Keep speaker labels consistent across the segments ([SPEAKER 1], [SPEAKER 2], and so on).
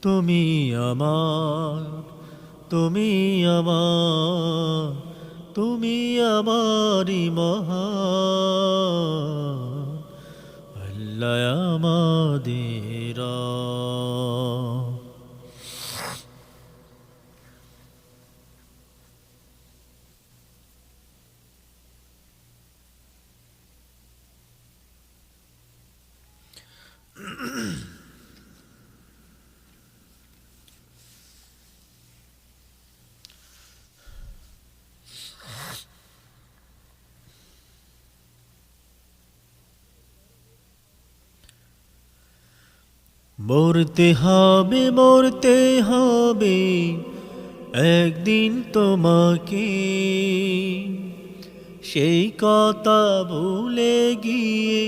[SPEAKER 1] তুমি আমার, তুমি আমার, তুমি আমারই মহান আল্লাহ আমাদের রব। মরতে হবে, মরতে হবে একদিন তোমাকে, সেই কথা ভুলে গিয়ে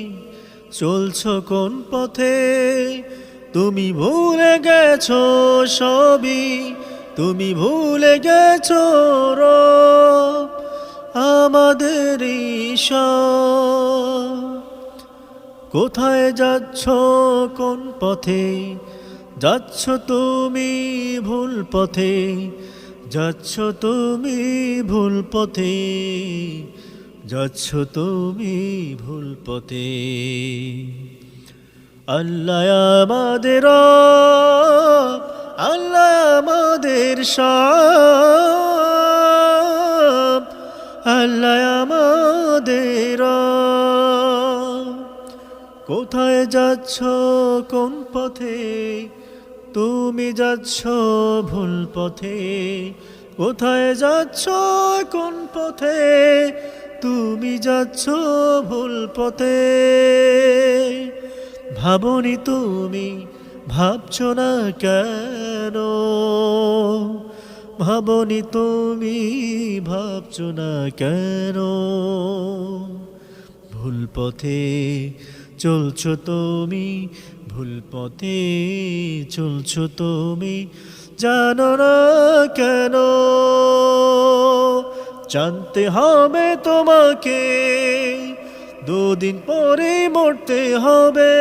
[SPEAKER 1] চলছো কোন পথে? তুমি ভুলে গেছো সবই, তুমি ভুলে গেছো রব আমাদের ঈশ্বর। কোথায় যাচ্ছ, কোন পথে যাচ্ছ তুমি? ভুল পথে যাচ্ছ তুমি, ভুল পথে যাচ্ছ তুমি, ভুল পথে। আল্লাহ আমাদের রব, আল্লাহ আমাদের সব, আল্লাহ আমাদের রব। কোথায় যাচ্ছ, কোন পথে? তুমি যাচ্ছ ভুল পথে। কোথায় যাচ্ছ, কোন পথে? তুমি যাচ্ছ ভুল পথে। ভাবনি তুমি, ভাবছো না কেন? ভাবনি তুমি, ভাবছো না কেন? ভুল পথে চলছো তুমি, ভুল পথে চলছো তুমি, জানো না কেন? জানতে হবে তোমাকে, দুদিন পরে মরতে হবে।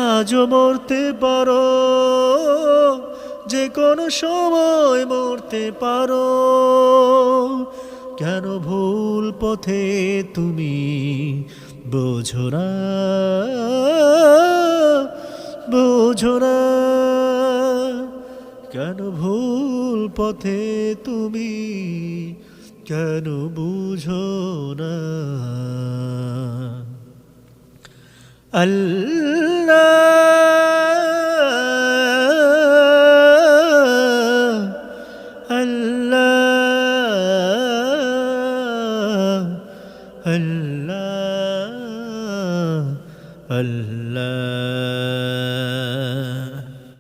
[SPEAKER 1] আজও মরতে পারো, যে কোনো সময় মরতে পারো। কেন ভুল পথে তুমি বোঝো না, বোঝো না? কেন ভুল পথে তুমি, কেন বুঝো না? আল্লাহ, আল্লাহ, আল্লাহ, আল্লাহ।